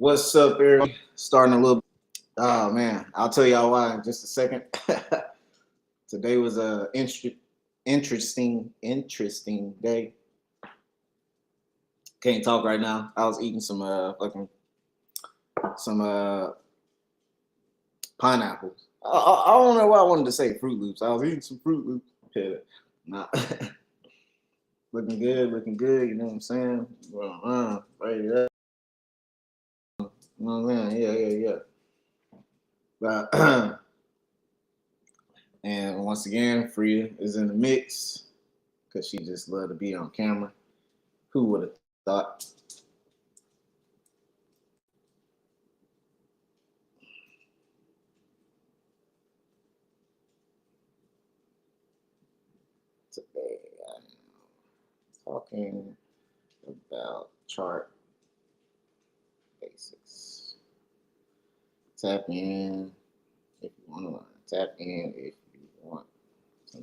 What's up, everybody? Starting a little. Oh man, I'll tell y'all why in just a second. Today was a interesting day. Can't talk right now. I was eating some pineapples. I don't know why I wanted to say Fruit Loops. I was eating some Fruit Loops. Yeah, nah. Looking good. You know what I'm saying? Right there. You know what I'm saying? Yeah. But and once again, Freya is in the mix because she just loved to be on camera. Who would have thought? Today I'm talking about chart basics. Tap in if you want to learn. Tap in if you want to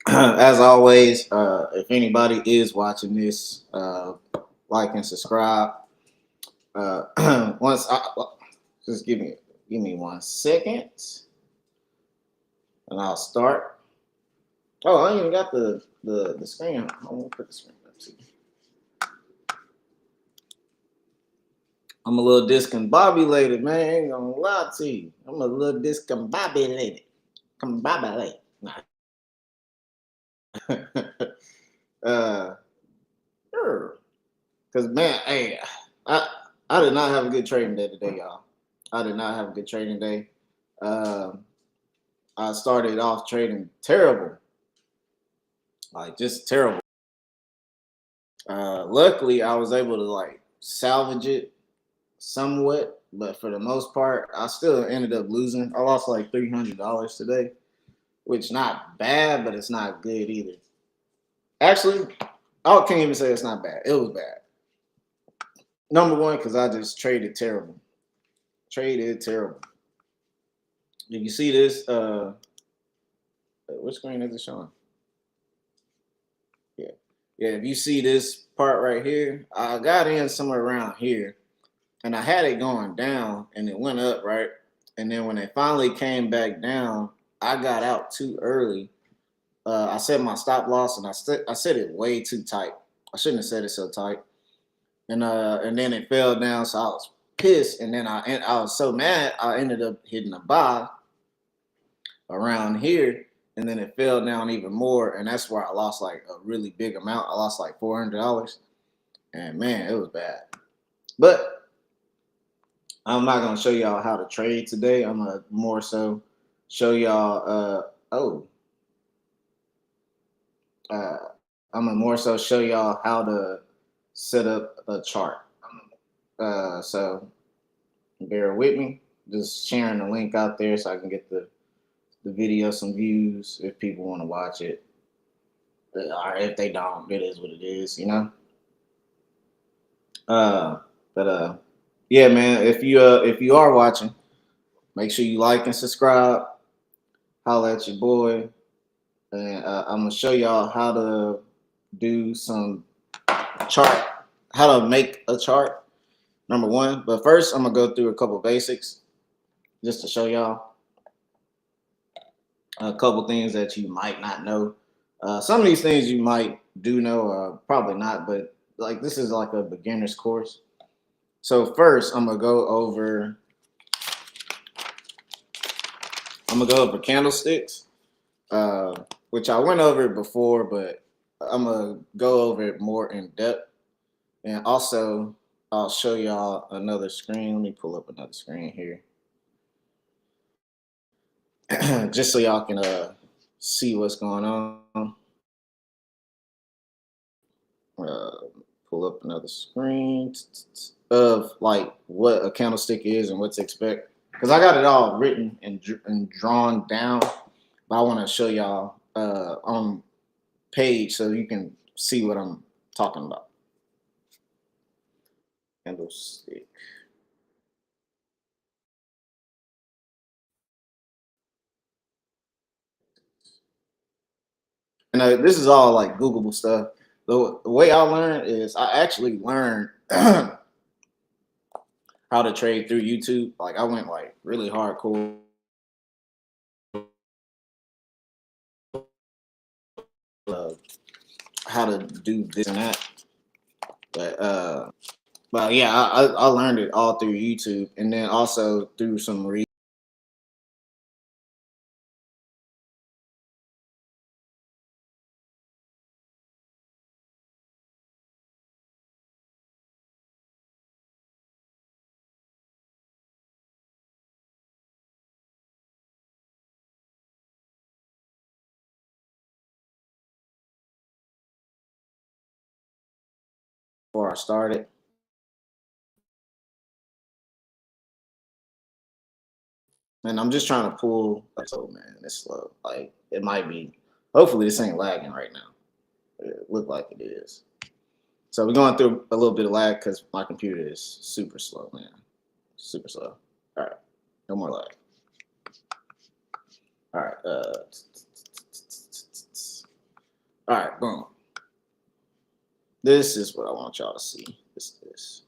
learn. As always, if anybody is watching this, like and subscribe. Once I just give me 1 second, and I'll start. Oh, I ain't even got the screen. I'm gonna put the screen up too. I'm a little discombobulated, man. I ain't gonna lie to you. I'm a little discombobulated. Combobulated. Nah. uh, sure. Cause man, hey, I I did not have a good trading day today, y'all. I did not have a good trading day. Um, I started off trading terrible, like just terrible. Luckily, I was able to like salvage it somewhat, but for the most part, I still ended up losing. I lost like $300 today, which not bad, but it's not good either. Actually, I can't even say it's not bad. It was bad. Number one, because I just traded terrible. Traded terrible. If you see this, what screen is it showing? Yeah. Yeah, if you see this part right here, I got in somewhere around here and I had it going down and it went up, right? And then when it finally came back down, I got out too early. I set my stop loss and I set it way too tight. I shouldn't have set it so tight. And then it fell down, so I was pissed. And then I was so mad, I ended up hitting a buy around here, and then it fell down even more, and that's where I lost like a really big amount. I lost like $400, and man, it was bad. But I'm not gonna show y'all how to trade today. I'm gonna more so show y'all. Uh, I'm gonna more so show y'all how to set up a chart. So bear with me. Just sharing the link out there so I can get the video some views if people want to watch it. Or if they don't, it is what it is, you know. Uh, but yeah, man. If you are watching, make sure you like and subscribe. Holla at your boy, and I'm gonna show y'all how to do some chart, how to make a chart. Number one, but first I'm gonna go through a couple basics just to show y'all a couple things that you might not know. Some of these things you might do know, probably not, but like this is like a beginner's course. So first, I'm gonna go over candlesticks, uh, which I went over before, but I'm gonna go over it more in depth. And also, I'll show y'all another screen. Let me pull up another screen here, just so y'all can see what's going on. Uh, Pull up another screen of like what a candlestick is and what to expect. Because I got it all written and drawn down, but I want to show y'all on page so you can see what I'm talking about. Candlestick. And this is all like Googleable stuff. the way I learned is I actually learned how to trade through YouTube. Like I went like really hardcore, uh, how to do this and that. But yeah, I learned it all through YouTube, and then also through some before I started. And I'm just trying to pull. So man, it's slow. Like it might be. Hopefully, this ain't lagging right now. It look like it is. So we're going through a little bit of lag because my computer is super slow, man. Super slow. All right, no more lag. All right. All right. Boom. This is what I want y'all to see. This.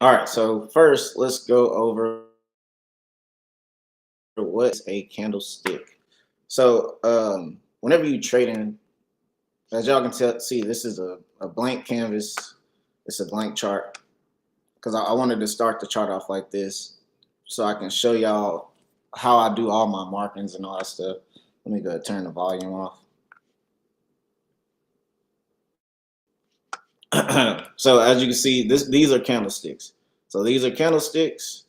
All right. So first, let's go over what's a candlestick. So whenever you trade in, as y'all can see, this is a blank canvas. It's a blank chart because I wanted to start the chart off like this so I can show y'all how I do all my markings and all that stuff. Let me go turn the volume off. So as you can see, these are candlesticks. So these are candlesticks.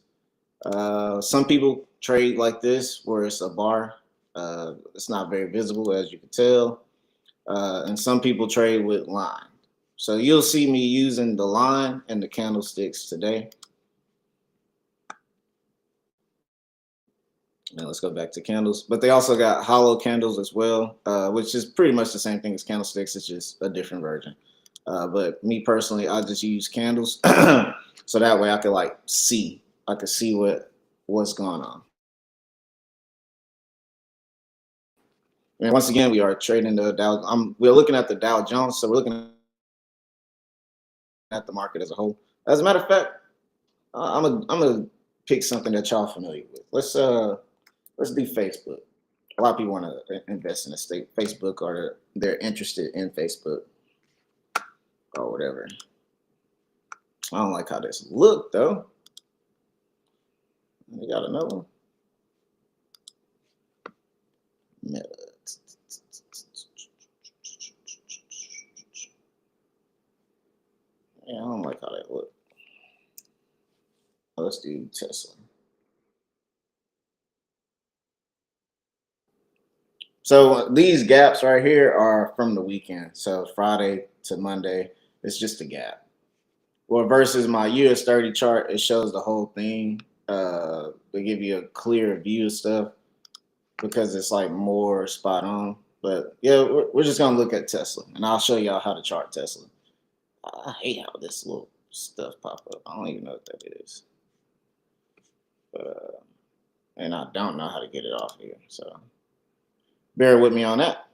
Some people trade like this where it's a bar. It's not very visible as you can tell. And some people trade with line. So you'll see me using the line and the candlesticks today. Now let's go back to candles. But they also got hollow candles as well, which is pretty much the same thing as candlesticks. It's just a different version. But me personally, I just use candles so that way I could like see. I could see what's going on. And once again, we are trading the Dow. We're looking at the Dow Jones, so we're looking at the market as a whole. As a matter of fact, I'm gonna pick something that y'all familiar with. Let's do Facebook. A lot of people want to invest in a state Facebook, or they're interested in Facebook or whatever. I don't like how this look though. You got another one. Meta. Yeah, I don't like how that look. Let's do Tesla. So these gaps right here are from the weekend. So Friday to Monday, it's just a gap. Well, versus my US 30 chart, it shows the whole thing. They give you a clear view of stuff because it's like more spot on. But yeah, we're just gonna look at Tesla, and I'll show y'all how to chart Tesla. I hate how this little stuff pop up. I don't even know what that is, and I don't know how to get it off here. So bear with me on that.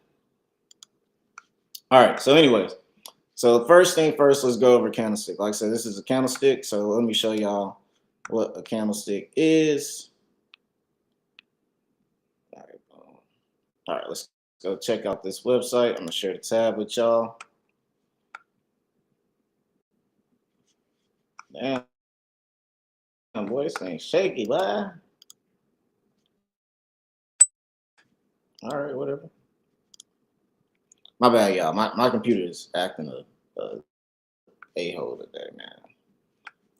All right. So, anyways, so first thing first, let's go over candlestick. Like I said, this is a candlestick. So let me show y'all what a candlestick is. All right. All right. Let's go check out this website. I'm gonna share the tab with y'all. Damn, boy, this thing's shaky, boy. All right, whatever. My bad, y'all. My computer is acting a hole today, man.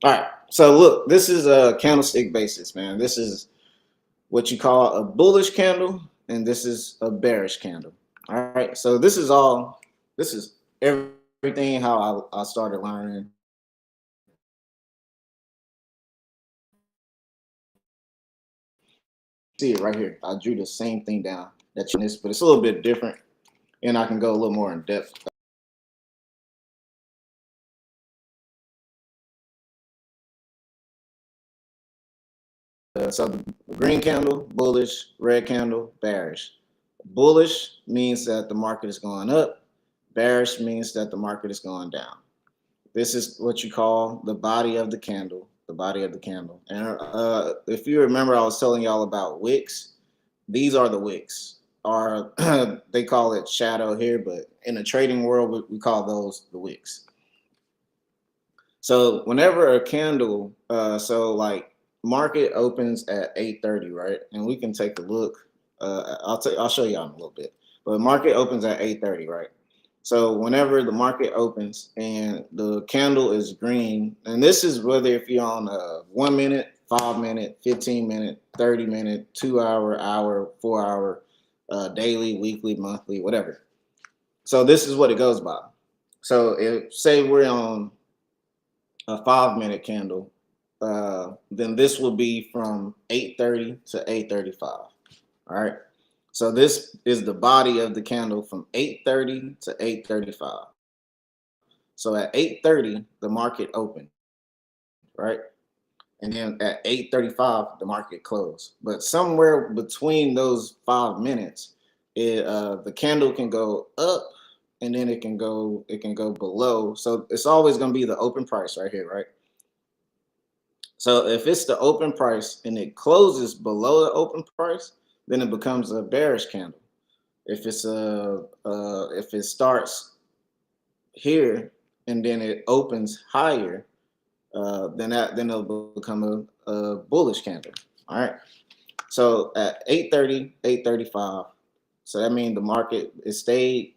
All right. So look, this is a candlestick basis, man. This is what you call a bullish candle, and this is a bearish candle. All right. So this is all. This is everything how I started learning. See it right here. I drew the same thing down that you missed, but it's a little bit different, and I can go a little more in depth So the green candle, bullish, red candle, bearish. Bullish means that the market is going up. Bearish means that the market is going down. This is what you call the body of the candle, the body of the candle. And if you remember, I was telling y'all about wicks. These are the wicks. Or they call it shadow here, but in the trading world, we call those the wicks. So whenever a candle, so like market opens at 8:30, right? And we can take a look. I'll show y'all in a little bit. But market opens at 8:30, right? So whenever the market opens and the candle is green, and this is whether if you're on a 1 minute, 5 minute, 15 minute, 30 minute, 2 hour, 4 hour, daily, weekly, monthly, whatever. So this is what it goes by. So if say we're on a 5 minute candle, then this will be from 8:30 to 8:35. All right. So this is the body of the candle from 8:30 to 8:35. So at 8:30, the market opened, right? And then at 8:35, the market closed. But somewhere between those 5 minutes, the candle can go up and then it can go below. So it's always going to be the open price right here, right? So if it's the open price and it closes below the open price, then it becomes a bearish candle. If it starts here and then it opens higher, then it'll become a bullish candle. All right. So at 8:30, 8:35, so that means the market it stayed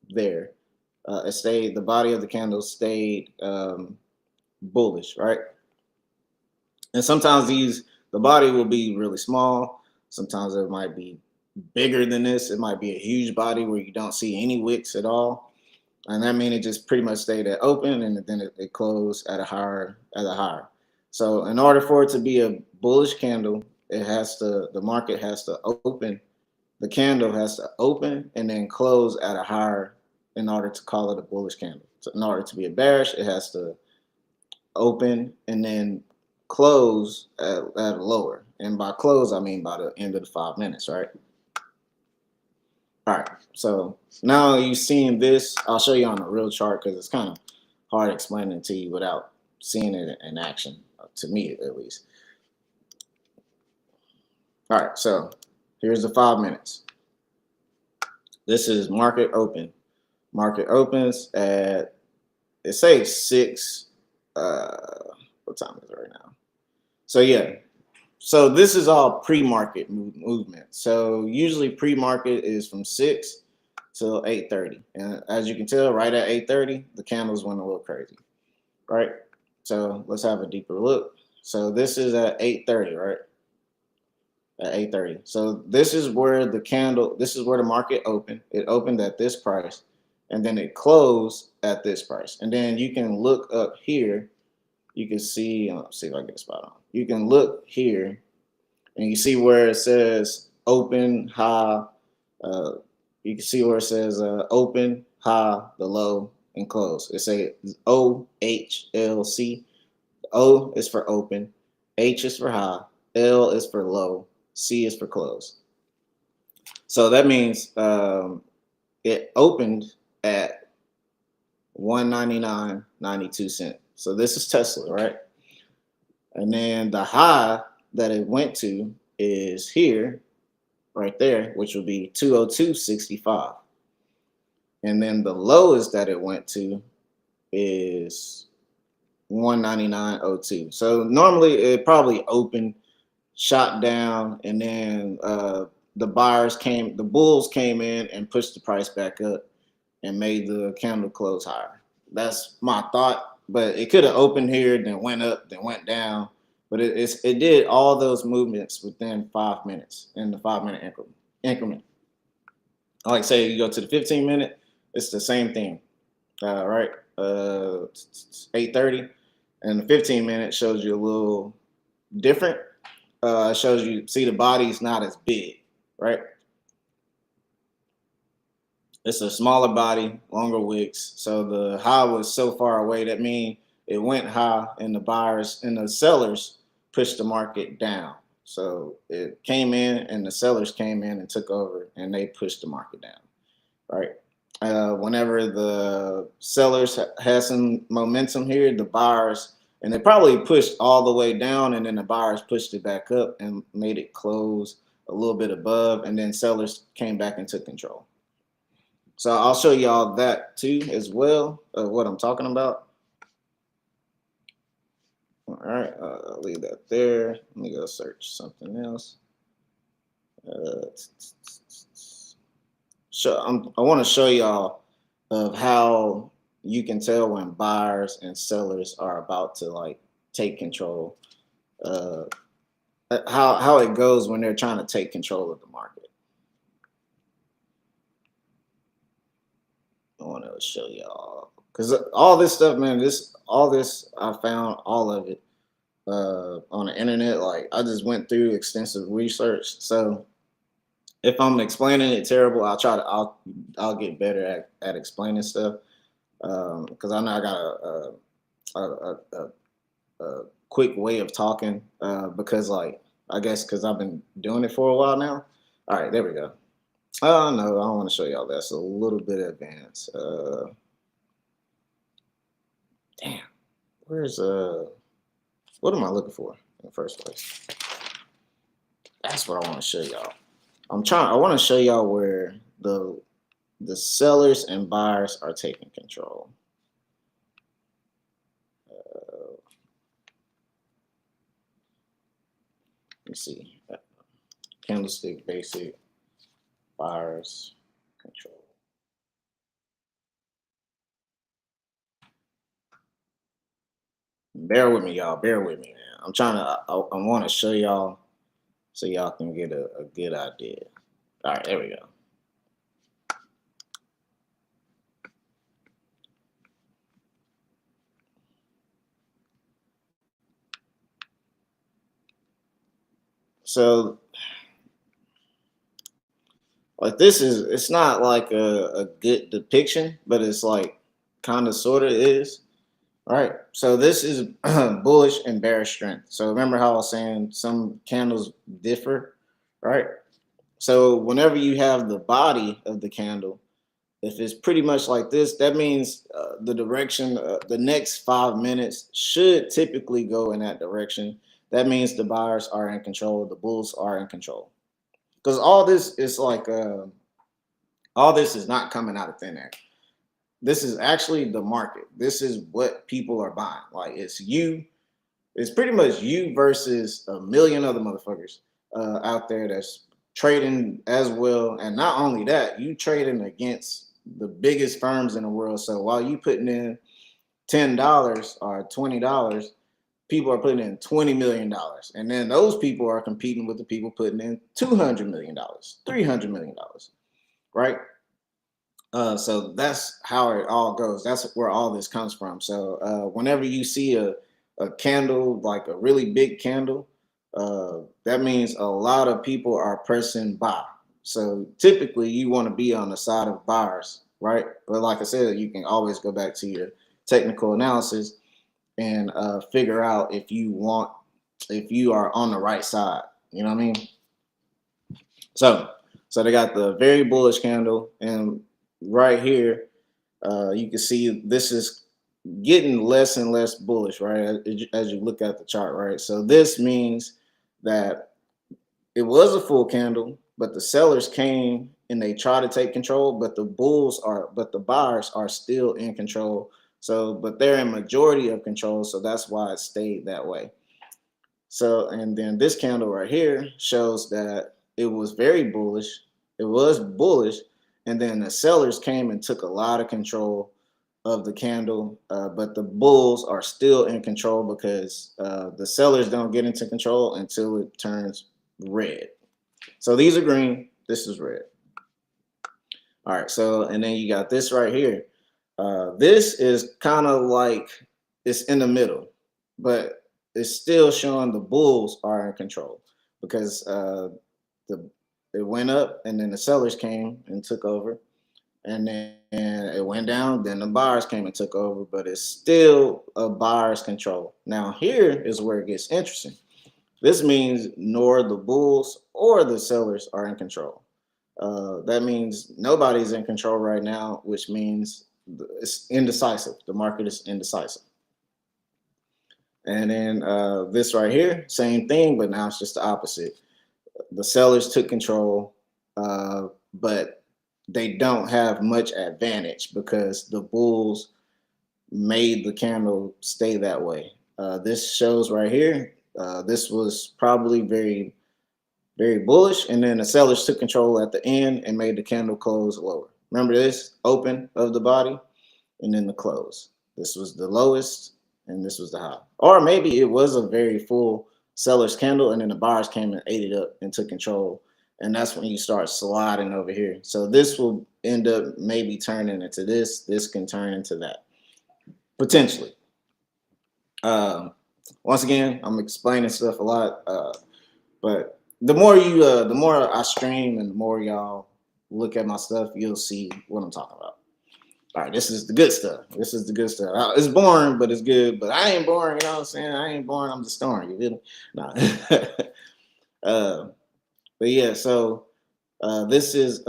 there. The body of the candle stayed bullish, right? And sometimes the body will be really small. Sometimes it might be bigger than this. It might be a huge body where you don't see any wicks at all. And that means it just pretty much stayed at open and then it closed at a higher. So in order for it to be a bullish candle, the market has to open, the candle has to open and then close at a higher in order to call it a bullish candle. So in order to be a bearish, it has to open and then close at a lower. And by close, I mean by the end of the 5 minutes, right? All right, so now you've seen this. I'll show you on a real chart because it's kind of hard explaining it to you without seeing it in action, to me at least. All right, so here's the 5 minutes. This is market open. Market opens at, it says 6. What time is it right now? So yeah. So this is all pre-market movement. So usually pre-market is from 6 till 8:30. And as you can tell, right at 8:30, the candles went a little crazy, right? So let's have a deeper look. So this is at 8:30, right? At 8:30. So this is where the market opened. It opened at this price, and then it closed at this price. And then you can look up here. You can see, let's see if I get a spot on. You can look here and you see where it says open, high. You can see where it says open, high, the low, and close. It says OHLC. O is for open, H is for high, L is for low, C is for close. So that means it opened at $199.92. So this is Tesla, right? And then the high that it went to is here, right there, which would be 202.65. And then the lowest that it went to is 199.02. So normally it probably opened, shot down, and then the bulls came in and pushed the price back up and made the candle close higher. That's my thought. But it could have opened here, then went up, then went down. But it did all those movements within 5 minutes in the 5 minute increment. Like say you go to the 15 minute, it's the same thing, right? 8:30, and the 15 minute shows you a little different. It shows you see the body's not as big, right? It's a smaller body, longer wicks. So the high was so far away that means it went high, and the buyers and the sellers pushed the market down. So it came in, and the sellers came in and took over, and they pushed the market down, right? Whenever the sellers had some momentum here, the buyers, and they probably pushed all the way down, and then the buyers pushed it back up and made it close a little bit above, and then sellers came back and took control. So I'll show y'all that too as well, of what I'm talking about. All right, I'll leave that there. Let me go search something else. I want to show y'all of how you can tell when buyers and sellers are about to like take control. Uh, how it goes when they're trying to take control of the market. I want to show y'all because all this stuff, man. All this I found all of it on the internet. Like I just went through extensive research. So if I'm explaining it terrible, I'll get better at explaining stuff. Because I know I got a quick way of talking. Because like I guess because I've been doing it for a while now. All right, there we go. Oh no, I don't want to show y'all that. It's a little bit advanced. Damn, where's what am I looking for in the first place? That's what I want to show y'all. I want to show y'all where the sellers and buyers are taking control. Let me see. Candlestick basic buyers control. Bear with me, y'all. Bear with me, man. I'm trying to. I want to show y'all so y'all can get a good idea. All right, there we go. So, like, it's not like a good depiction, but it's like kind of sort of is. All right. So this is bullish and bearish strength. So remember how I was saying some candles differ, right? So whenever you have the body of the candle, if it's pretty much like this, that means the direction, the next 5 minutes should typically go in that direction. That means the buyers are in control, the bulls are in control. Because all this is not coming out of thin air. This is actually the market. This is what people are buying. Like it's you. It's pretty much you versus a million other motherfuckers out there that's trading as well. And not only that, you trading against the biggest firms in the world. So while you putting in $10 or $20, people are putting in $20 million, and then those people are competing with the people putting in $200 million, $300 million, right? So that's how it all goes. That's where all this comes from. So whenever you see a candle, like a really big candle, that means a lot of people are pressing buy. So typically you want to be on the side of buyers, right? But like I said, you can always go back to your technical analysis and figure out if you are on the right side. You know what I mean? So they got the very bullish candle, and right here, you can see this is getting less and less bullish, right? As you look at the chart, right? So this means that it was a full candle, but the sellers came and they try to take control, but the buyers are still in control. So, but they're in majority of control, so that's why it stayed that way. So, and then this candle right here shows that it was very bullish. It was bullish, and then the sellers came and took a lot of control of the candle, but the bulls are still in control because the sellers don't get into control until it turns red. So these are green. This is red. All right. So, and then you got this right here. This is kind of like it's in the middle, but it's still showing the bulls are in control because the it went up and then the sellers came and took over, and then it went down. Then the buyers came and took over, but it's still a buyer's control. Now here is where it gets interesting. This means nor the bulls or the sellers are in control. That means nobody's in control right now, which means it's indecisive. The market is indecisive. And then this right here, same thing, but now it's just the opposite. The sellers took control, but they don't have much advantage because the bulls made the candle stay that way. This shows right here. This was probably very bullish, and then the sellers took control at the end and made the candle close lower. Remember this open of the body, and then the close. This was the lowest, and this was the high. Or maybe it was a very full seller's candle, and then the buyers came and ate it up and took control. And that's when you start sliding over here. So this will end up maybe turning into this. This can turn into that potentially. Um, Once again, I'm explaining stuff a lot, but the more I stream and the more y'all look at my stuff, you'll see what I'm talking about. All right, this is the good stuff. This is the good stuff. It's boring, but it's good. But I ain't boring, you know what I'm saying? I ain't boring. I'm just storing. You feel me? Nah. uh, but yeah, so this is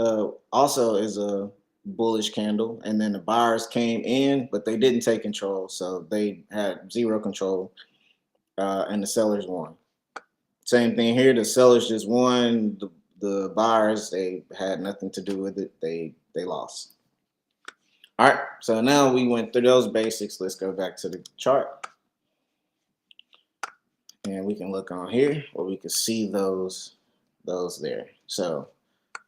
also is a bullish candle, and then the buyers came in, but they didn't take control, so they had zero control, and the sellers won. Same thing here. The sellers just won. The buyers, they had nothing to do with it. They lost. All right. So now we went through those basics. Let's go back to the chart, and we can look on here where we can see those there. So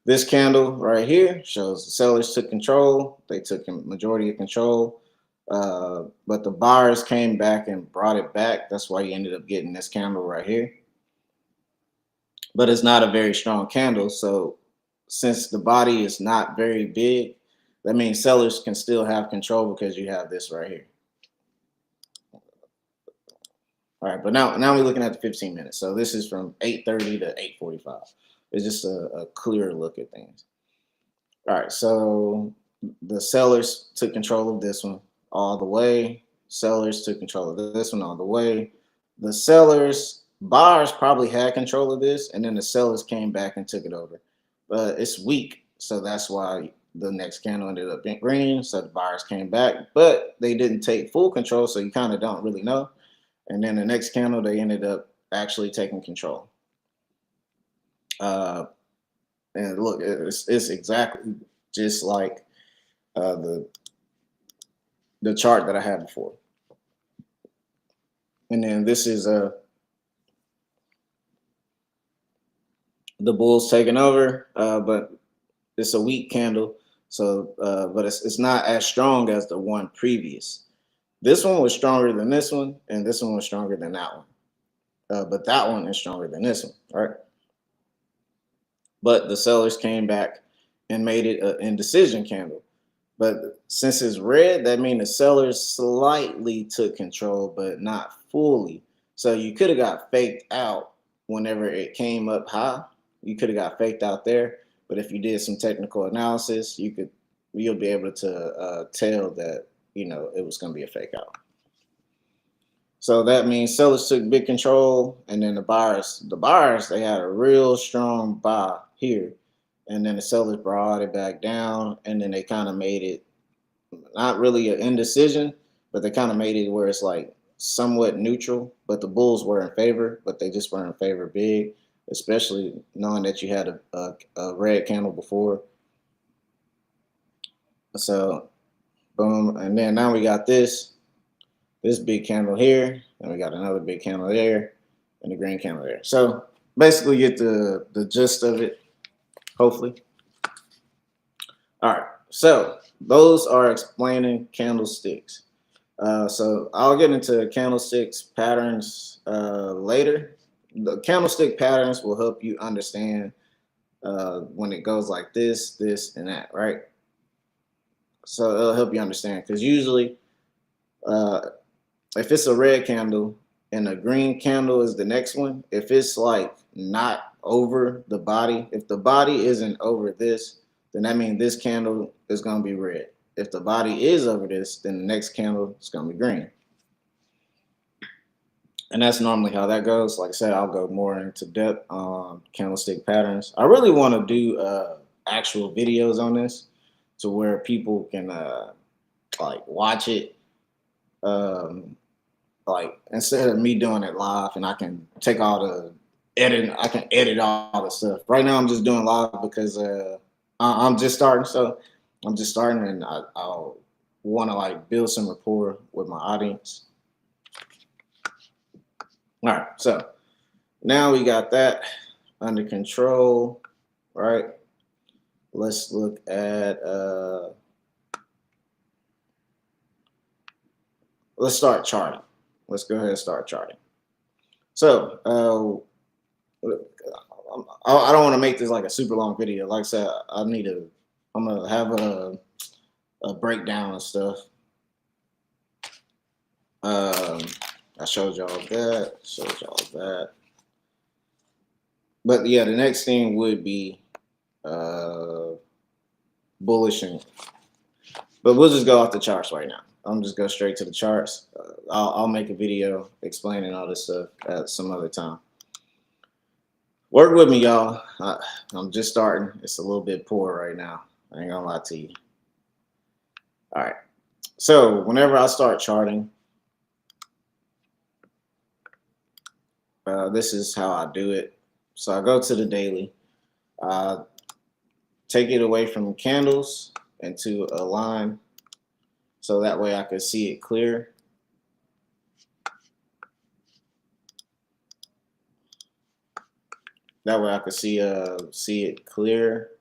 this candle right here shows the sellers took control. They took a majority of control, but the buyers came back and brought it back. That's why you ended up getting this candle right here. But it's not a very strong candle. So since the body is not very big, that means sellers can still have control because you have this right here. All right, but now we're looking at the 15 minutes. So this is from 8:30 to 8:45. It's just a clearer look at things. All right, so the sellers took control of this one all the way. Sellers took control of this one all the way. The sellers, buyers probably had control of this, and then the sellers came back and took it over. But it's weak, so that's why the next candle ended up being green. So the buyers came back, but they didn't take full control, so you kind of don't really know. And then the next candle, they ended up actually taking control. Uh, and look, it's exactly just like the chart that I had before. And then this is the bulls taking over, but it's a weak candle. So, but it's not as strong as the one previous. This one was stronger than this one, and this one was stronger than that one. But that one is stronger than this one, right? But the sellers came back and made it an indecision candle. But since it's red, that means the sellers slightly took control, but not fully. So you could have got faked out whenever it came up high. You could have got faked out there. But if you did some technical analysis, you'll be able to tell that it was going to be a fake out. So that means sellers took big control, and then the buyers, they had a real strong buy here, and then the sellers brought it back down, and then they kind of made it not really an indecision, but they kind of made it where it's like somewhat neutral. But the bulls were in favor, but they just weren't in favor big, especially knowing that you had a red candle before. So boom, and then now we got this big candle here, and we got another big candle there, and the green candle there. So basically get the gist of it, hopefully. All right, so those are explaining candlesticks. So I'll get into candlesticks patterns later. The candlestick patterns will help you understand when it goes like this, and that, right? So it'll help you understand, because usually if it's a red candle and a green candle is the next one, if it's like not over the body, if the body isn't over this, then that means this candle is going to be red. If the body is over this, then the next candle is going to be green. And that's normally how that goes. Like I said, I'll go more into depth on candlestick patterns. I really want to do actual videos on this to where people can like watch it, um, like instead of me doing it live, and I can take all the edit. I can edit all the stuff. Right now, I'm just doing live because I'm just starting. So I'm just starting, and I'll want to like build some rapport with my audience. All right, so now we got that under control, right? Let's look at let's start charting. Let's go ahead and start charting. So I don't want to make this like a super long video. Like I said, I'm gonna have a breakdown and stuff. Um, I showed y'all that, showed y'all that. But yeah, the next thing would be uh, bullish, but we'll just go off the charts right now. I'm just go straight to the charts. I'll make a video explaining all this stuff at some other time. Work with me, y'all. I'm just starting. It's a little bit poor right now. I ain't gonna lie to you. All right. So whenever I start charting, this is how I do it. So I go to the daily, take it away from candles into a line, so that way I could see it clear. That way I could see it clear.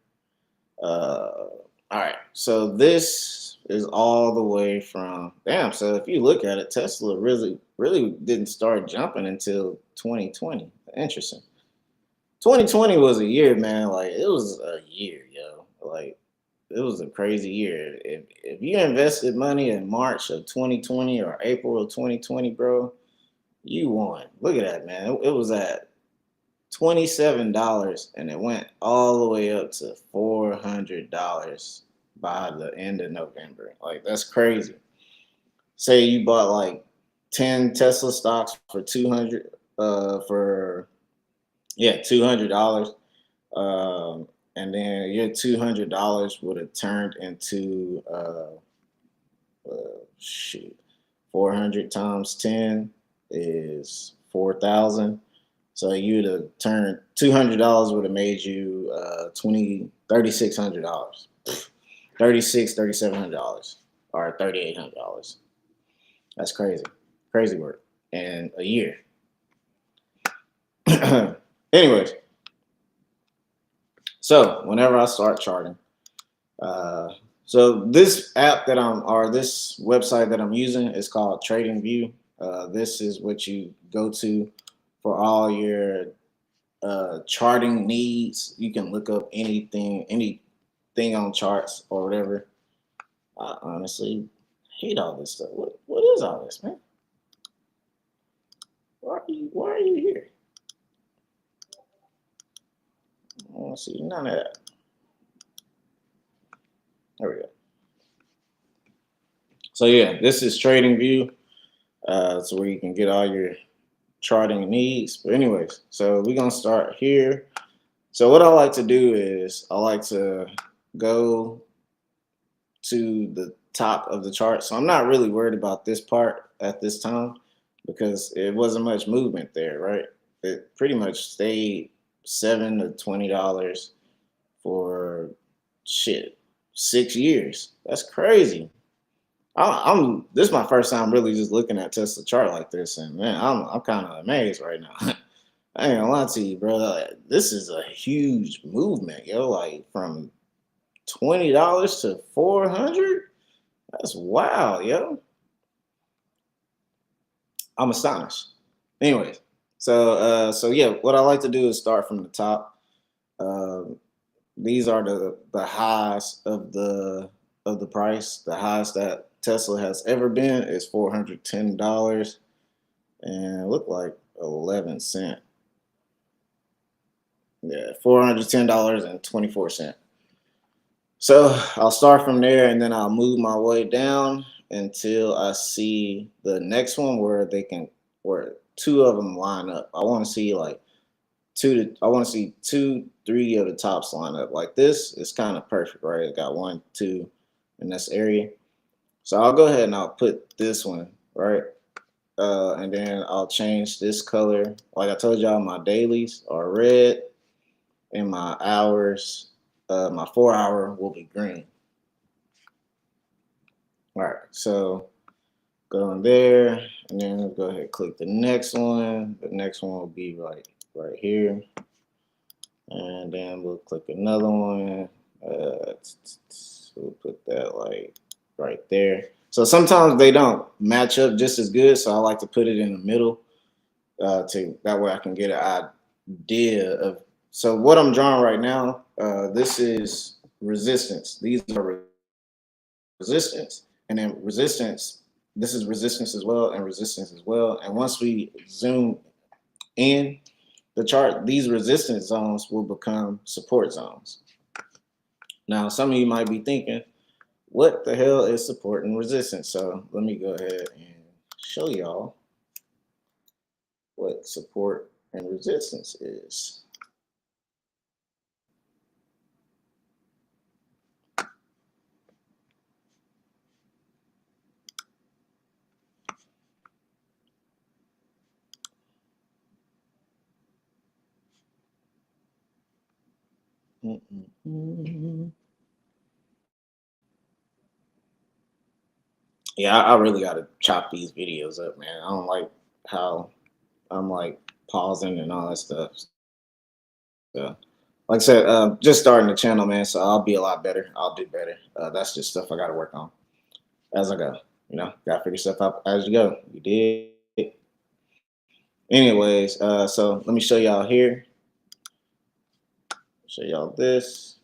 All right, so this is all the way from damn. So if you look at it, Tesla really didn't start jumping until 2020. Interesting. 2020 was a year, man. Like it was a year, yo. Like it was a crazy year. If you invested money in March of 2020 or April of 2020, bro, you won. Look at that, man. It was at $27 and it went all the way up to $400 by the end of November. Like that's crazy. Say you bought like 10 Tesla stocks for 200 for yeah, $200. And then your $200 would have turned into shoot, 400 times 10 is 4,000. So you'd have turned $200 would have made you $3,600, $3,700, or $3,800. That's crazy, crazy work in a year. Anyways, so whenever I start charting, so this app that or this website that I'm using is called TradingView. This is what you go to for all your charting needs. You can look up anything on charts or whatever. I honestly hate all this stuff. What is all this, man? Why are you here? I don't see none of that. There we go. So yeah, this is TradingView. It's where you can get all your charting needs. But anyways, so we're gonna start here. So what I like to do is I like to go to the top of the chart. So I'm not really worried about this part at this time because it wasn't much movement there, right? It pretty much stayed $7 to $20 for shit 6 years. That's crazy. This is my first time really just looking at Tesla chart like this, and man, I'm kind of amazed right now. I ain't gonna lie to you, bro. Like, this is a huge movement, yo. Like from $20 to 400. That's wild, yo. I'm astonished. Anyways, so yeah, what I like to do is start from the top. These are the highs of the price. The highest that Tesla has ever been is $410 and look like 11 cents. Yeah, $410.24. So I'll start from there and then I'll move my way down until I see the next one where two of them line up. I want to see like I want to see two, three of the tops line up. Like this is kind of perfect, right? I got one, two in this area. So I'll go ahead and I'll put this one, right? And then I'll change this color. Like I told y'all, my dailies are red and my hours, my 4 hour will be green. All right, so go in there and then go ahead and click the next one. The next one will be right here. And then we'll click another one. We'll put that like right there. So sometimes they don't match up just as good. So I like to put it in the middle to that way I can get an idea of. So what I'm drawing right now, this is resistance. These are resistance, and then resistance. This is resistance as well, and resistance as well. And once we zoom in the chart, these resistance zones will become support zones. Now, some of you might be thinking, what the hell is support and resistance? So let me go ahead and show y'all what support and resistance is. Yeah, I really got to chop these videos up, man. I don't like how I'm like pausing and all that stuff. So, like I said, just starting the channel, man. So I'll be a lot better. I'll do better. That's just stuff I got to work on as I go. You know, got to figure stuff out as you go. You did. Anyways, so let me show y'all here. Show y'all this.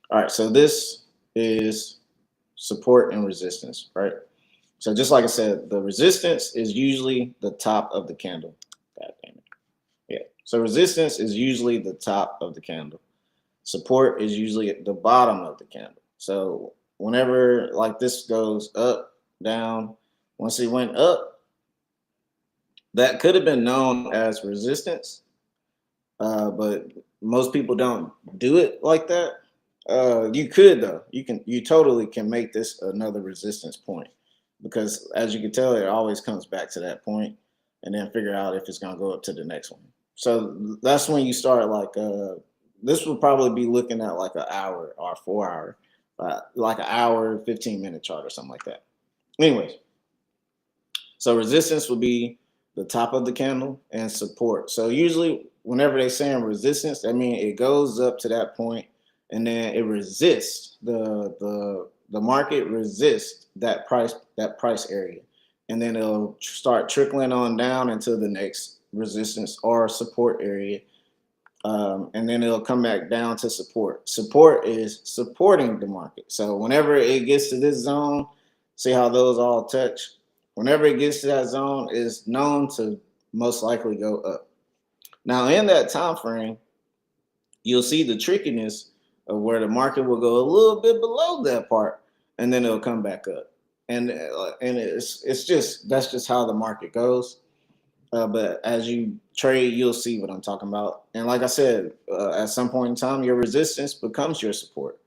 All right, so this is support and resistance, right? So just like I said, the resistance is usually the top of the candle. God damn it. Yeah. So resistance is usually the top of the candle. Support is usually at the bottom of the candle. So whenever like this goes up, down, once it went up, that could have been known as resistance, but most people don't do it like that. You could though. You totally can make this another resistance point because as you can tell, it always comes back to that point and then figure out if it's gonna go up to the next one. So that's when you start like this would probably be looking at like an hour or 4 hour, like an hour, 15-minute chart or something like that. Anyways, so resistance would be the top of the candle and support. So usually whenever they saying resistance, I mean it goes up to that point and then it resists the market resists that price area. And then it'll start trickling on down into the next resistance or support area. And then it'll come back down to support. Support is supporting the market. So whenever it gets to this zone, see how those all touch? Whenever it gets to that zone, it's known to most likely go up. Now in that time frame, you'll see the trickiness of where the market will go a little bit below that part, and then it'll come back up. And it's just that's just how the market goes. But as you trade, you'll see what I'm talking about. And like I said, at some point in time, your resistance becomes your support.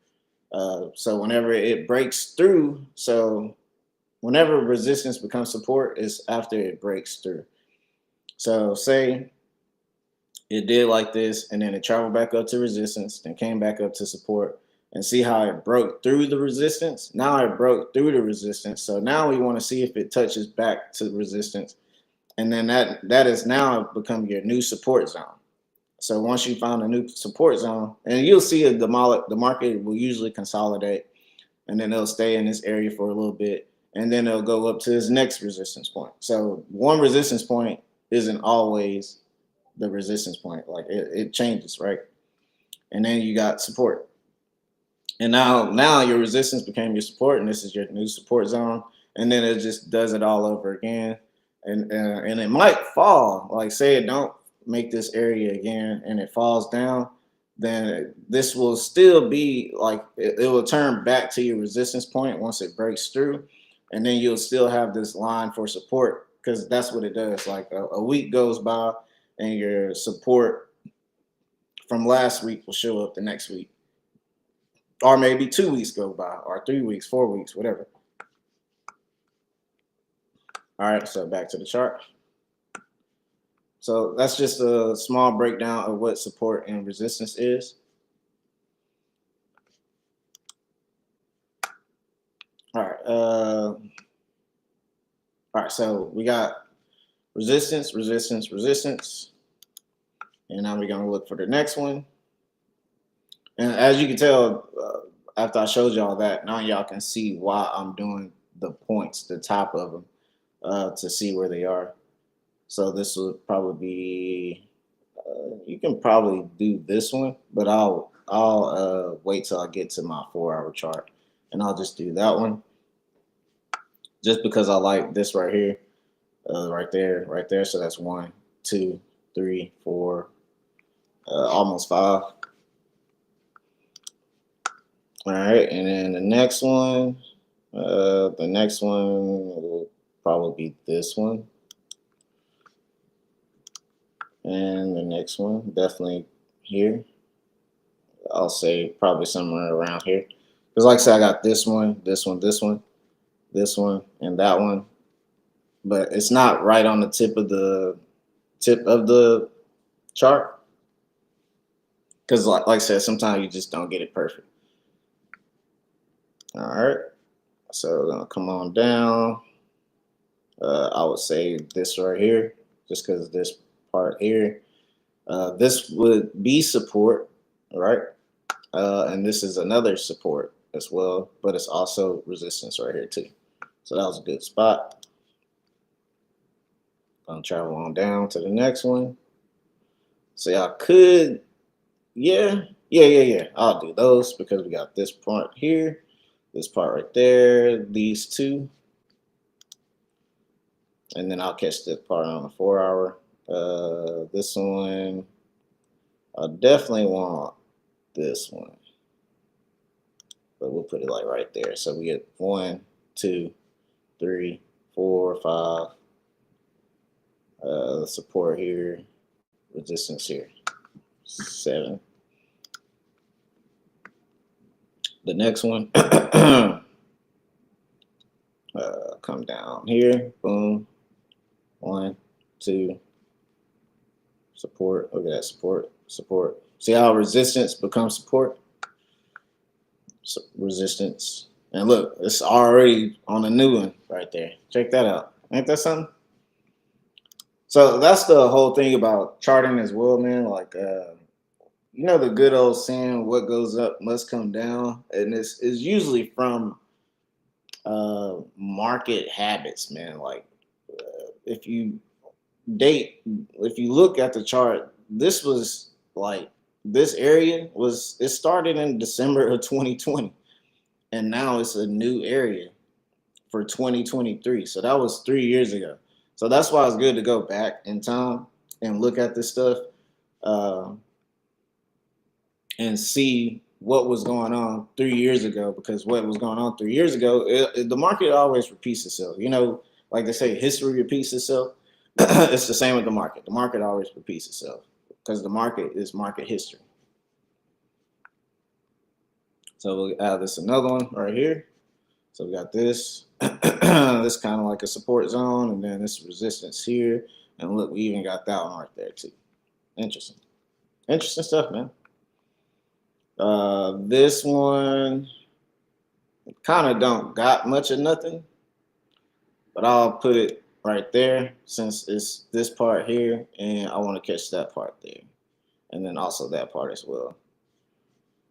So whenever it breaks through, so whenever resistance becomes support is after it breaks through. So say it did like this, and then it traveled back up to resistance, then came back up to support, and see how it broke through the resistance. Now it broke through the resistance. So now we want to see if it touches back to resistance. And then that is now become your new support zone. So once you found a new support zone, and you'll see the market will usually consolidate, and then it'll stay in this area for a little bit, and then it'll go up to its next resistance point. So one resistance point isn't always the resistance point. Like it changes, right? And then you got support. And now your resistance became your support, and this is your new support zone. And then it just does it all over again. And it might fall. Like say it don't make this area again, and it falls down, then this will still be like it will turn back to your resistance point once it breaks through, and then you'll still have this line for support because that's what it does. Like a week goes by and your support from last week will show up the next week, or maybe 2 weeks go by, or 3 weeks, 4 weeks, whatever. All right, so back to the chart. So that's just a small breakdown of what support and resistance is. All right. All right. So we got resistance, resistance, resistance, and now we're gonna look for the next one. And as you can tell, after I showed y'all that, now y'all can see why I'm doing the points, the top of them, to see where they are. So this would probably be. You can probably do this one, but I'll wait till I get to my 4-hour chart, and I'll just do that one, just because I like this right here, right there, right there. So that's 1, 2, 3, 4, almost 5. All right, and then the next one will probably be this one, and the next one definitely here. I'll say probably somewhere around here, because like I said, I got this one, this one, this one, this one, and that one, but it's not right on the tip of the chart, because like I said, sometimes you just don't get it perfect. All right, so we're gonna come on down. I would say this right here, just because this part here. This would be support, right? And this is another support as well, but it's also resistance right here too. So that was a good spot. Gonna travel on down to the next one. So y'all could, yeah. I'll do those because we got this part here, this part right there, these two. And then I'll catch this part on the 4-hour. This one, I definitely want this one, but we'll put it like right there. So we get 1, 2, 3, 4, 5. Support here, resistance here, 7. The next one, come down here, boom, 1, 2, support. Look at that, support, support. See how resistance becomes support? So resistance. And look, it's already on a new one right there. Check that out. Ain't that something? So that's the whole thing about charting as well, man. Like, you know, the good old saying, what goes up must come down. And it's usually from market habits, man. Like, if you look at the chart, this was like, this area it started in December of 2020, and now it's a new area for 2023. So that was 3 years ago. So that's why it's good to go back in time and look at this stuff, and see what was going on 3 years ago, because what was going on 3 years ago, the market always repeats itself. You know, like they say, history repeats itself. It's the same with the market. The market always repeats itself because the market is market history. So we'll add this another one right here. So we got this, this kind of like a support zone, and then this resistance here. And look, we even got that one right there too. Interesting. Interesting stuff, man. This one kind of don't got much of nothing, but I'll put it right there since it's this part here, and I want to catch that part there, and then also that part as well.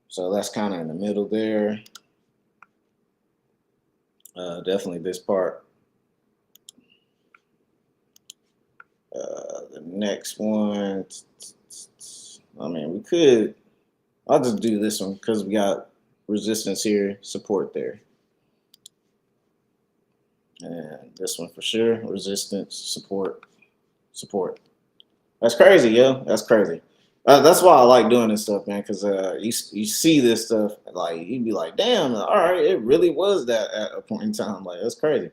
So that's kind of in the middle there. Definitely this part. The next one, I mean, we could, I'll just do this one because we got resistance here, support there. And this one for sure, resistance, support, support. That's crazy, yo. That's crazy. That's why I like doing this stuff, man, because you see this stuff, like, you'd be like, damn, all right, it really was that at a point in time. Like, that's crazy.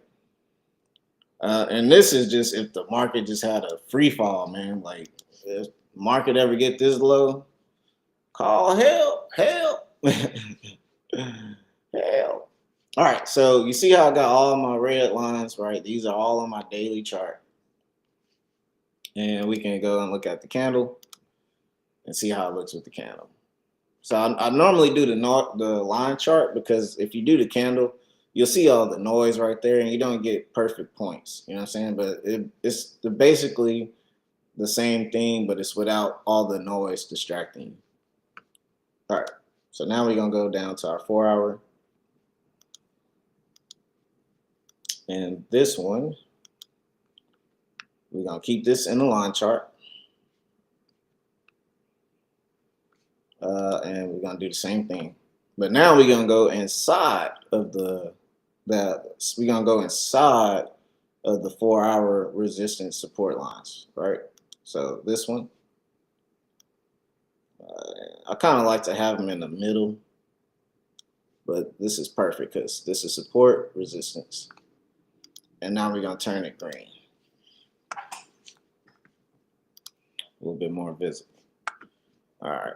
And this is just if the market just had a free fall, man. Like if market ever get this low, call help, help, help. All right, so you see how I got all my red lines, right? These are all on my daily chart. And we can go and look at the candle and see how it looks with the candle. So I normally do the line chart because if you do the candle, you'll see all the noise right there and you don't get perfect points. You know what I'm saying? But it's basically the same thing, but it's without all the noise distracting you. All right, so now we're going to go down to our 4 hour. And this one, we're going to keep this in the line chart. And we're going to do the same thing. But now we're going to go inside of we're going to go inside of the 4 hour resistance support lines, right? So this one, I kind of like to have them in the middle, but this is perfect because this is support, resistance. And now we're going to turn it green. A little bit more visible. All right.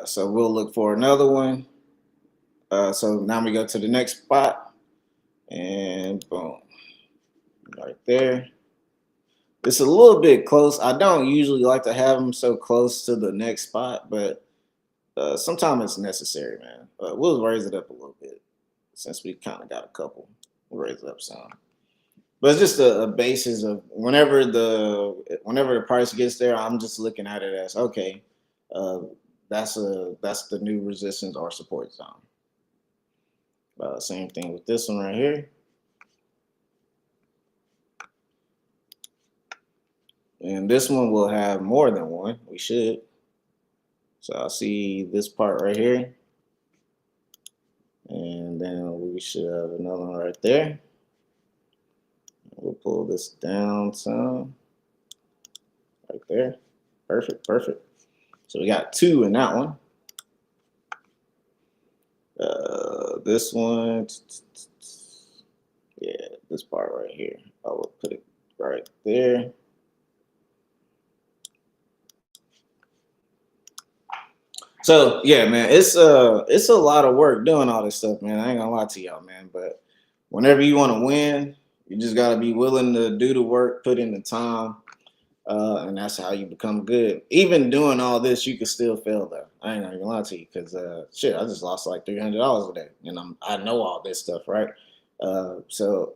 So we'll look for another one. So now we go to the next spot and boom, right there. It's a little bit close. I don't usually like to have them so close to the next spot, but sometimes it's necessary, man. We'll raise it up a little bit since we kind of got a couple. We'll raise it up some. But it's just a basis of whenever the price gets there, I'm just looking at it as okay, that's the new resistance or support zone. Same thing with this one right here. And this one will have more than one. We should. So I see this part right here. And then we should have another one right there. We'll pull this down some. Right there. Perfect, perfect. So we got two in that one. This one, yeah, this part right here. I will put it right there. So yeah, man, it's a lot of work doing all this stuff, man. I ain't gonna lie to y'all, man. But whenever you want to win, you just gotta be willing to do the work, put in the time, and that's how you become good. Even doing all this, you can still fail though. I ain't gonna lie to you, because shit, I just lost like $300 a day, and I know all this stuff, right? So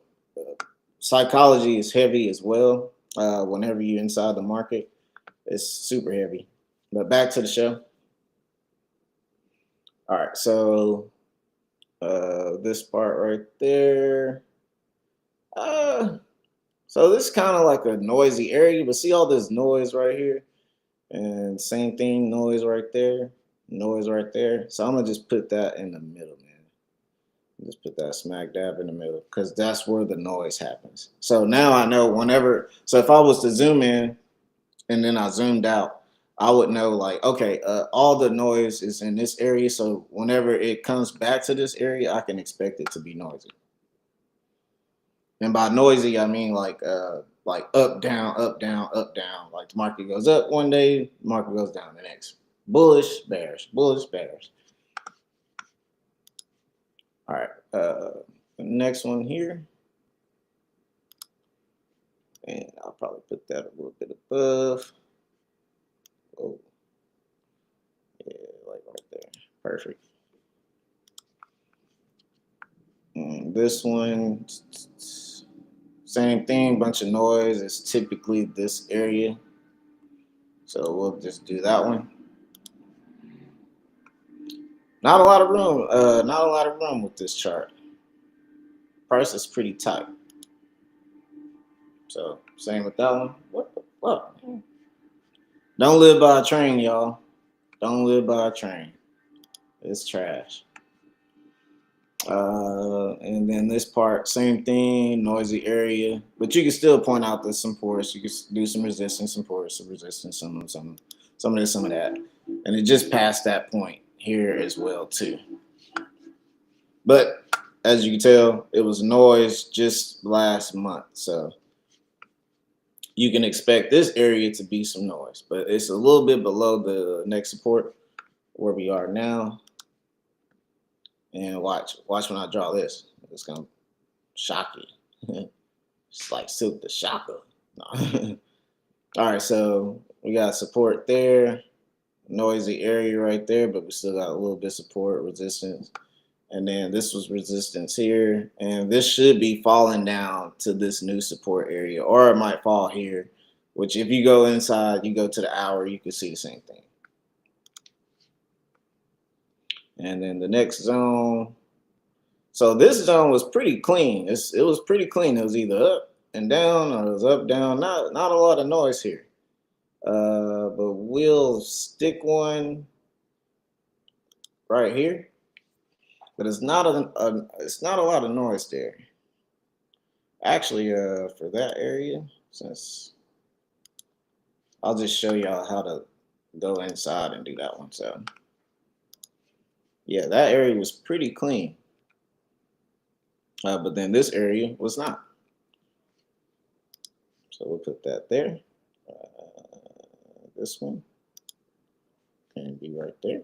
psychology is heavy as well. Whenever you're inside the market, it's super heavy. But back to the show. All right, so this part right there. So this is kind of like a noisy area, but see all this noise right here? And same thing, noise right there, noise right there. So I'm gonna just put that in the middle, man. Just put that smack dab in the middle because that's where the noise happens. So now I know so if I was to zoom in and then I zoomed out, I would know like, okay, all the noise is in this area. So whenever it comes back to this area, I can expect it to be noisy. And by noisy, I mean like up, down, up, down, up, down. Like the market goes up one day, the market goes down the next. Bullish, bearish, bullish, bearish. All right, the next one here. And I'll probably put that a little bit above. Oh, yeah, like right there. Perfect. And this one, same thing, bunch of noise. It's typically this area. So we'll just do that one. Not a lot of room. Not a lot of room with this chart. Price is pretty tight. So same with that one. What the fuck? Don't live by a train, y'all. Don't live by a train. It's trash. And then this part, same thing, noisy area. But you can still point out there's some force. You can do some resistance, some force, some resistance, some of this, some of that. And it just passed that point here as well too. But as you can tell, it was noise just last month. So you can expect this area to be some noise, but it's a little bit below the next support where we are now. And watch when I draw this. It's gonna shock you. It's like Silk the Shocker. No. All right, so we got support there, noisy area right there, but we still got a little bit of support resistance. And then this was resistance here, and this should be falling down to this new support area, or it might fall here, which if you go inside, you go to the hour, you can see the same thing. And then the next zone, so this zone was pretty clean. It was pretty clean. It was either up and down, or it was up, down. Not a lot of noise here. But we'll stick one right here. But it's not a lot of noise there. Actually, for that area, since I'll just show y'all how to go inside and do that one. So yeah, that area was pretty clean. But then this area was not. So we'll put that there. This one can be right there.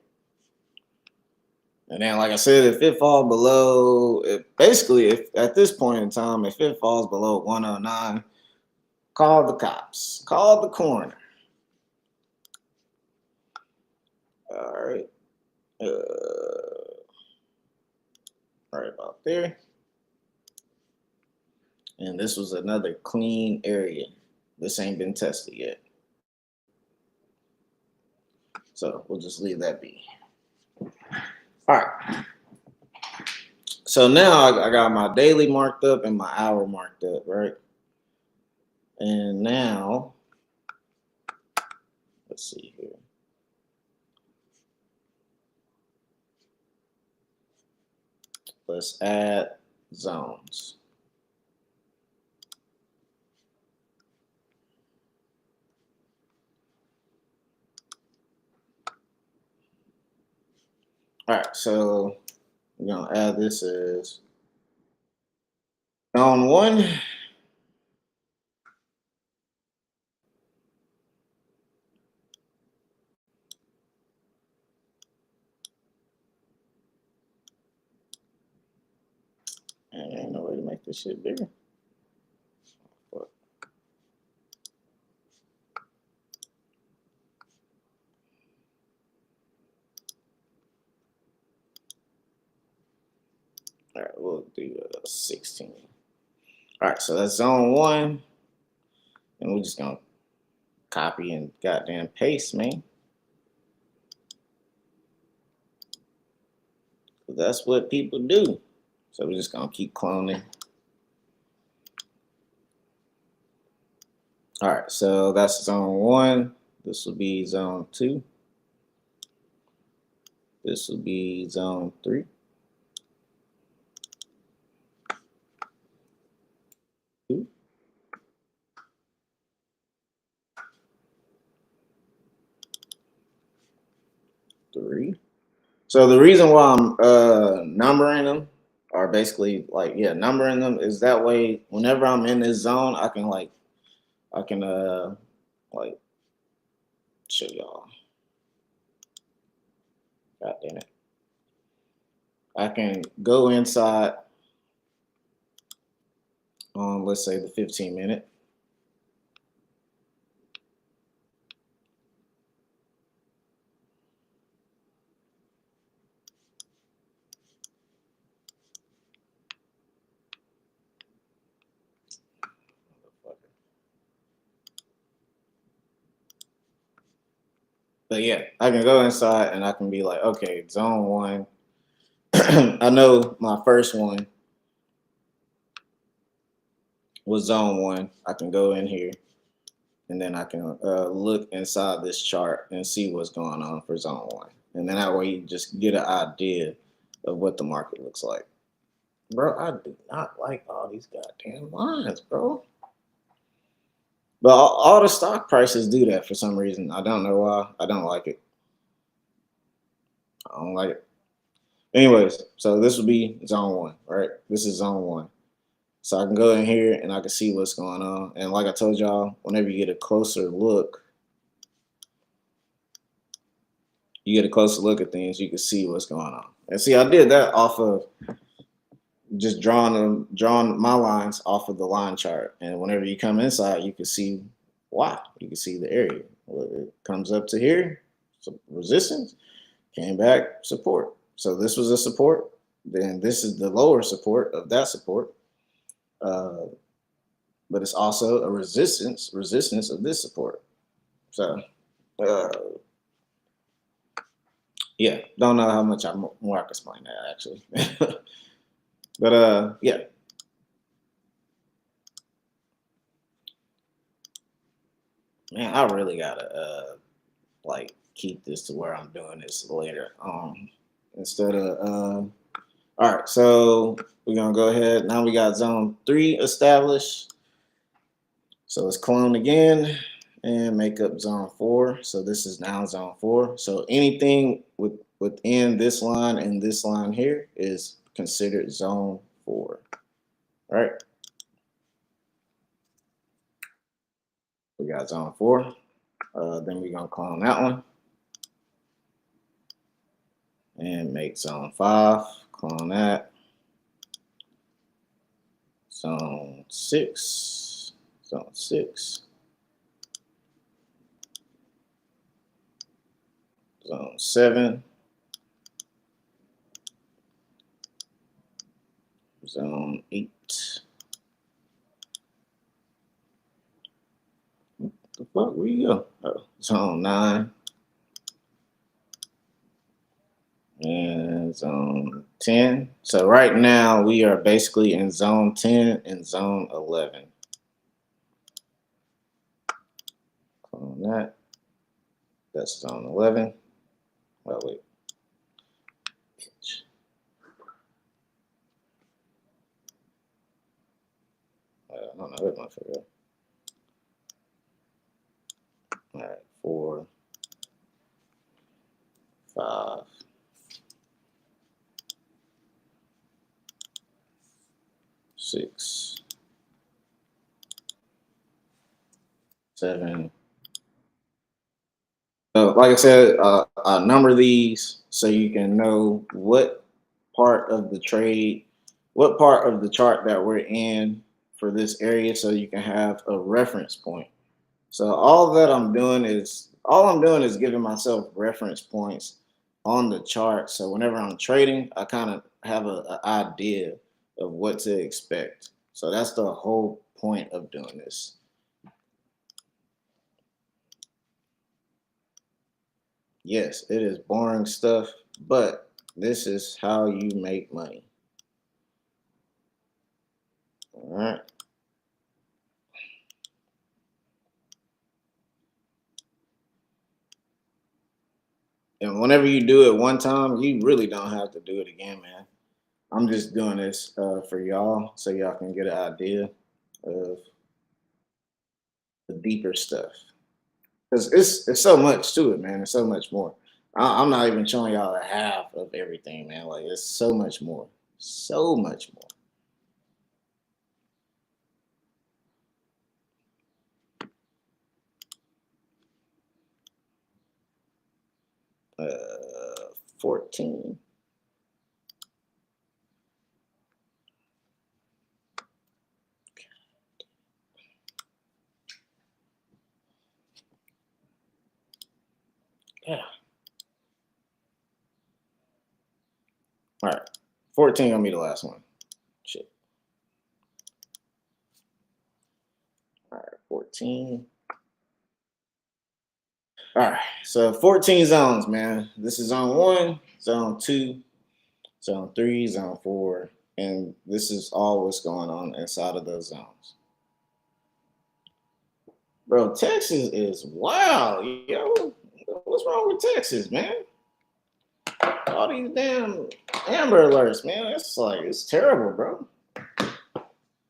And then, like I said, if it falls below, basically, if at this point in time, if it falls below 109, call the cops, call the coroner. All right. Right about there. And this was another clean area. This ain't been tested yet. So we'll just leave that be. All right. So now I got my daily marked up and my hour marked up, right? And now, let's see here. Let's add zones. All right, so we're gonna add this as zone 1. And ain't no way to make this shit bigger. But all right, we'll do 16. All right, so that's zone 1. And we're just gonna copy and goddamn paste, man. That's what people do. So we're just gonna keep cloning. All right, so that's zone 1. This will be zone 2. This will be zone 3. Two. 3. So the reason why I'm numbering them, or basically like numbering them, is that way whenever I'm in this zone, I can like show y'all. God damn it. I can go inside on, let's say, the 15-minute. But yeah, I can go inside and I can be like, okay, zone 1. I know my first one was zone 1. I can go in here and then I can look inside this chart and see what's going on for zone 1. And then that way you just get an idea of what the market looks like. Bro, I do not like all these goddamn lines, bro. But all the stock prices do that for some reason. I don't know why. I don't like it. I don't like it. Anyways, so this would be zone one, right? This is zone one. So I can go in here and I can see what's going on. And like I told y'all, whenever you get a closer look, at things, you can see what's going on. And see, I did that off of just drawing my lines off of the line chart. And whenever you come inside, you can see why. You can see the area. Well, it comes up to here, so resistance, came back, support. So this was a support. Then this is the lower support of that support. Uh, but it's also a resistance of this support. So uh, yeah, don't know how much more I can explain that actually. But yeah. Man, I really gotta like keep this to where I'm doing this later. Instead of all right, so we're gonna go ahead. Now we got zone 3 established. So let's clone again and make up zone 4. So this is now zone 4. So anything within this line and this line here is considered zone 4. All right. We got zone 4. Then we're gonna clone that one and make zone 5. Clone that. Zone 6. Zone 6. Zone 7. Zone 8. The fuck? Where you go? Oh, zone 9. And zone 10. So right now we are basically in zone 10 and zone 11. Clone that. That's zone 11. Well, wait. I don't know what my figure. All right, 4, 5, 6, 7. So, like I said, I number these so you can know what part of the trade, what part of the chart that we're in for this area, so you can have a reference point. So all I'm doing is giving myself reference points on the chart. So whenever I'm trading, I kind of have an idea of what to expect. So that's the whole point of doing this. Yes, it is boring stuff, but this is how you make money. All right. And whenever you do it one time, you really don't have to do it again, man. I'm just doing this for y'all so y'all can get an idea of the deeper stuff. Because it's so much to it, man. There's so much more. I'm not even showing y'all a half of everything, man. Like it's so much more, so much more. 14. Yeah. All right. 14 gonna be the last one. Shit. All right. 14. All right. So 14 zones, man. This is zone 1, zone 2, zone 3, zone 4, and this is all what's going on inside of those zones. Bro, Texas is wild, yo. What's wrong with Texas, man? All these damn Amber Alerts, man. It's terrible, bro.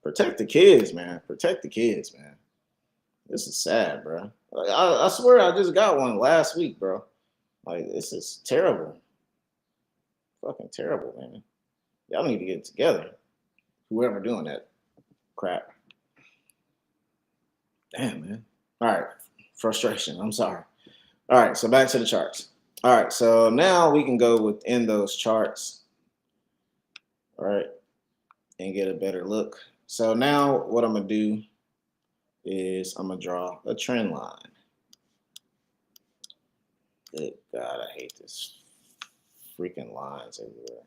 Protect the kids, man. Protect the kids, man. This is sad, bro. Like, I swear I just got one last week, bro. Like, this is terrible. Fucking terrible, man. Y'all need to get it together. Whoever doing that crap. Damn, man. All right. Frustration. I'm sorry. All right. So back to the charts. All right. So now we can go within those charts, all right, and get a better look. So now what I'm going to do is I'm going to draw a trend line. Good God, I hate this freaking lines everywhere.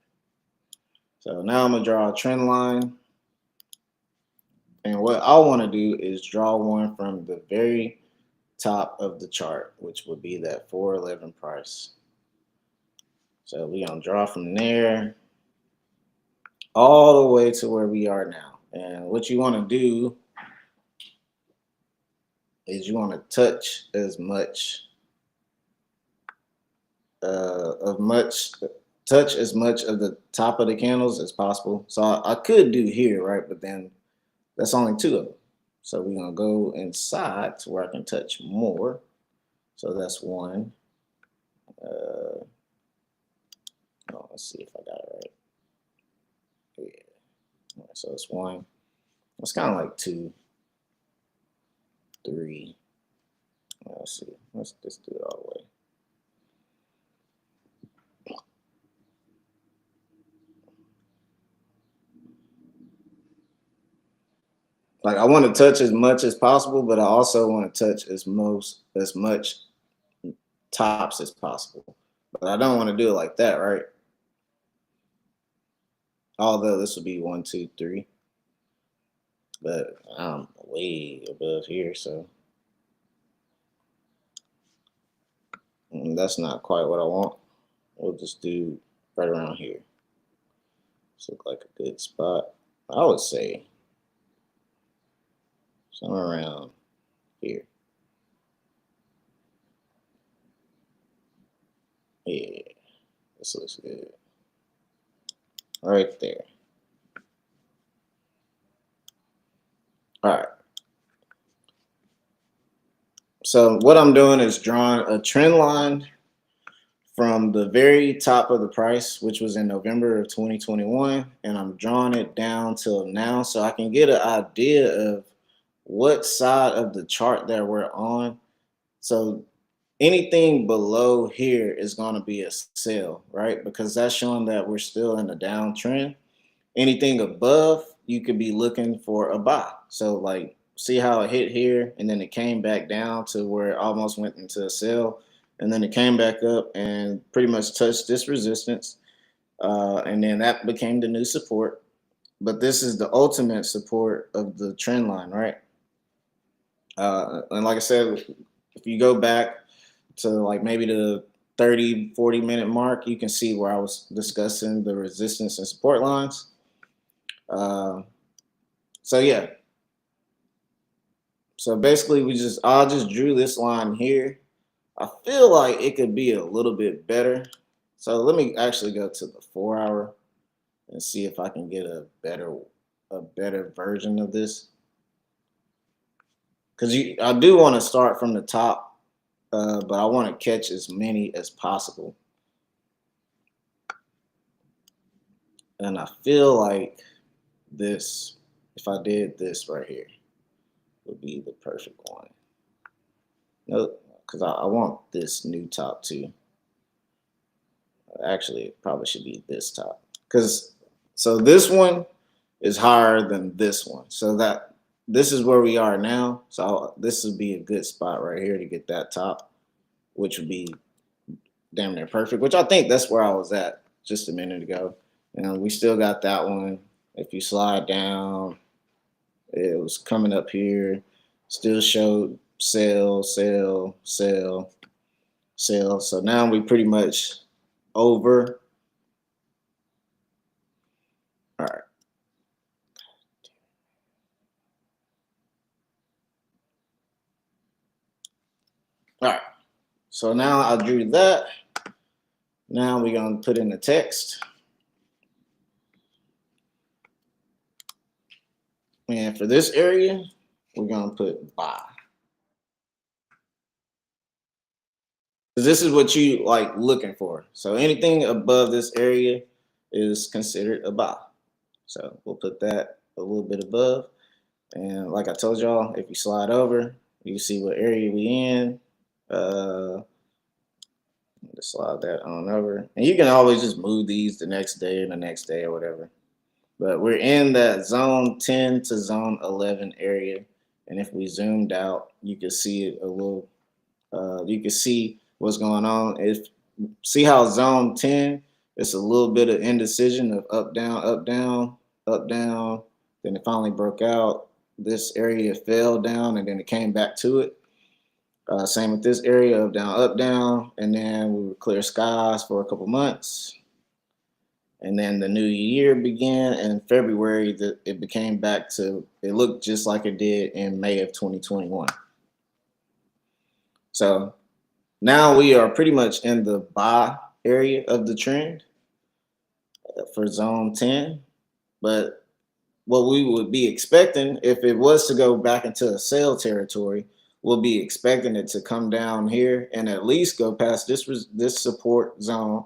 So now I'm going to draw a trend line. And what I want to do is draw one from the very top of the chart, which would be that 411 price. So we're going to draw from there all the way to where we are now. And what you want to do is you want to touch as much touch as much of the top of the candles as possible. So I could do here, right? But then that's only two of them. So we're gonna go inside to where I can touch more. So that's one. Oh, let's see if I got it right. Yeah. So it's one. It's kind of like two, three. Let's see. Let's just do it all the way. Like I want to touch as much as possible, but I also want to touch as much tops as possible. But I don't want to do it like that, right? Although this would be one, two, three. But I'm way above here, so that's not quite what I want. We'll just do right around here. This looks like a good spot. I would say somewhere around here. Yeah, this looks good. Right there. All right. So what I'm doing is drawing a trend line from the very top of the price, which was in November of 2021, and I'm drawing it down till now so I can get an idea of what side of the chart that we're on. So anything below here is going to be a sell, right? Because that's showing that we're still in a downtrend. Anything above, you could be looking for a buy. So like, see how it hit here and then it came back down to where it almost went into a sell, and then it came back up and pretty much touched this resistance, and then that became the new support. But this is the ultimate support of the trend line, right? And like I said, if you go back to like maybe the 30-40 minute mark, you can see where I was discussing the resistance and support lines. So yeah, so basically I just drew this line here. I feel like it could be a little bit better. So let me actually go to the 4 hour and see if I can get a better version of this. Because I do want to start from the top, but I want to catch as many as possible. And I feel like this, if I did this right here, would be the perfect one. Nope, because I want this new top too. Actually, it probably should be this top. So this one is higher than this one. So that this is where we are now. So this would be a good spot right here to get that top, which would be damn near perfect, which I think that's where I was at just a minute ago. And we still got that one. If you slide down, it was coming up here, still showed sell, sell, sell, sell. So now we pretty much over. All right. All right. So now I drew that. Now we're going to put in the text. And for this area, we're going to put buy. This is what you like looking for. So anything above this area is considered a buy. So we'll put that a little bit above. And like I told y'all, if you slide over, you see what area we in. Just slide that on over. And you can always just move these the next day and the next day or whatever. But we're in that zone 10 to zone 11 area. And if we zoomed out, you can see it a little, you can see what's going on. If see how zone 10, it's a little bit of indecision of up, down, up, down, up, down. Then it finally broke out. This area fell down and then it came back to it. Same with this area of down, up, down. And then we were clear skies for a couple months. And then the new year began, and in February, it became back to, it looked just like it did in May of 2021. So now we are pretty much in the buy area of the trend for zone 10. But what we would be expecting, if it was to go back into a sell territory, we'll be expecting it to come down here and at least go past this support zone,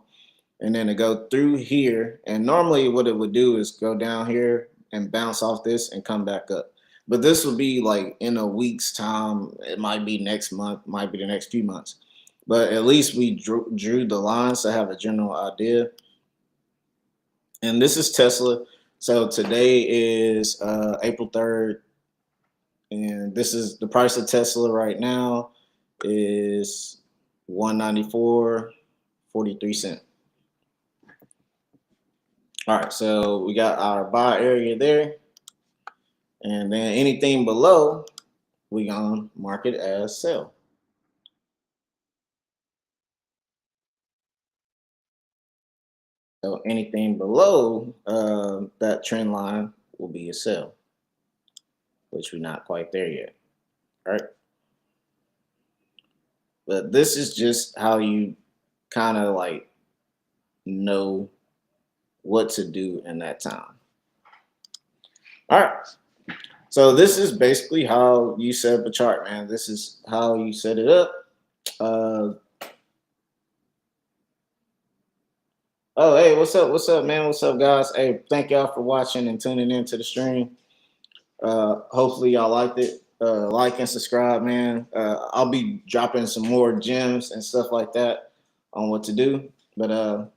and then to go through here. And normally what it would do is go down here and bounce off this and come back up. But this would be like in a week's time. It might be next month, might be the next few months. But at least we drew the lines to have a general idea. And this is Tesla. So today is April 3rd. And this is the price of Tesla right now is $194.43. All right, so we got our buy area there. And then anything below, we gonna mark it as sell. So anything below that trend line will be a sell, which we're not quite there yet. All right. But this is just how you kind of like know what to do in that time. All right. So this is basically how you set up a chart, man. This is how you set it up. Oh, hey, what's up? What's up, man? What's up, guys? Hey, thank y'all for watching and tuning into the stream. Hopefully y'all liked it. Like and subscribe, man. I'll be dropping some more gems and stuff like that on what to do. But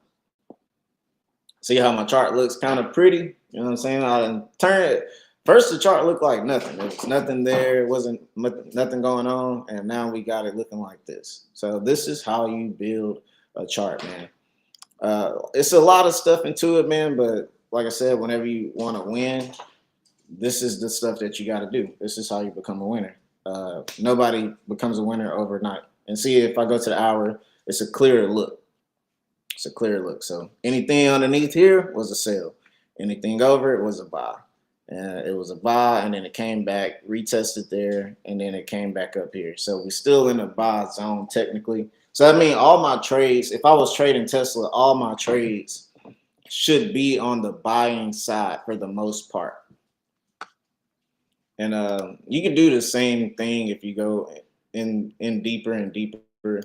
see how my chart looks kind of pretty. You know what I'm saying? I turn it. First, the chart looked like nothing. There was nothing there. It wasn't nothing going on. And now we got it looking like this. So this is how you build a chart, man. It's a lot of stuff into it, man. But like I said, whenever you want to win, this is the stuff that you got to do. This is how you become a winner. Nobody becomes a winner overnight. And see, if I go to the hour, it's a clearer look. It's a clear look. So anything underneath here was a sell. Anything over it was a buy. And it was a buy, and then it came back, retested there, and then it came back up here. So we're still in a buy zone technically. So I mean, all my trades, if I was trading Tesla, all my trades should be on the buying side for the most part. And you can do the same thing if you go in deeper and deeper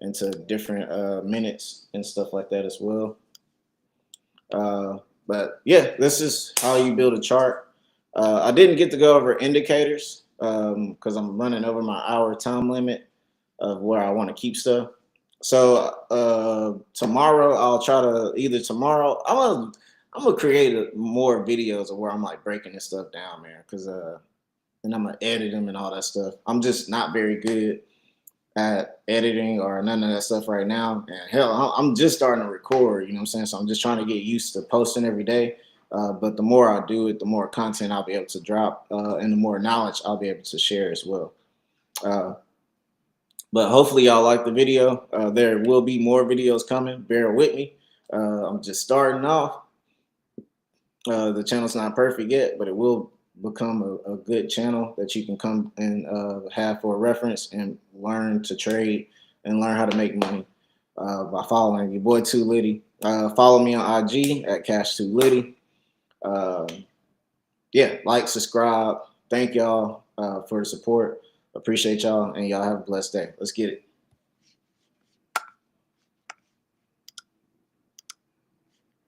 into different minutes and stuff like that as well. But yeah, this is how you build a chart. I didn't get to go over indicators because I'm running over my hour time limit of where I want to keep stuff. So tomorrow I'll try to tomorrow I'm gonna create more videos of where I'm like breaking this stuff down, man, because and I'm gonna edit them and all that stuff. I'm just not very good at editing or none of that stuff right now. And hell, I'm just starting to record, you know what I'm saying? So I'm just trying to get used to posting every day. But the more I do it, the more content I'll be able to drop and the more knowledge I'll be able to share as well. But hopefully y'all like the video. There will be more videos coming. Bear with me. I'm just starting off. The channel's not perfect yet, but it will become a good channel that you can come and have for a reference and learn to trade and learn how to make money by following your boy Too Litty. Follow me on IG at Cash2Litty. Yeah, like, subscribe. Thank y'all for the support. Appreciate y'all, and y'all have a blessed day. Let's get it.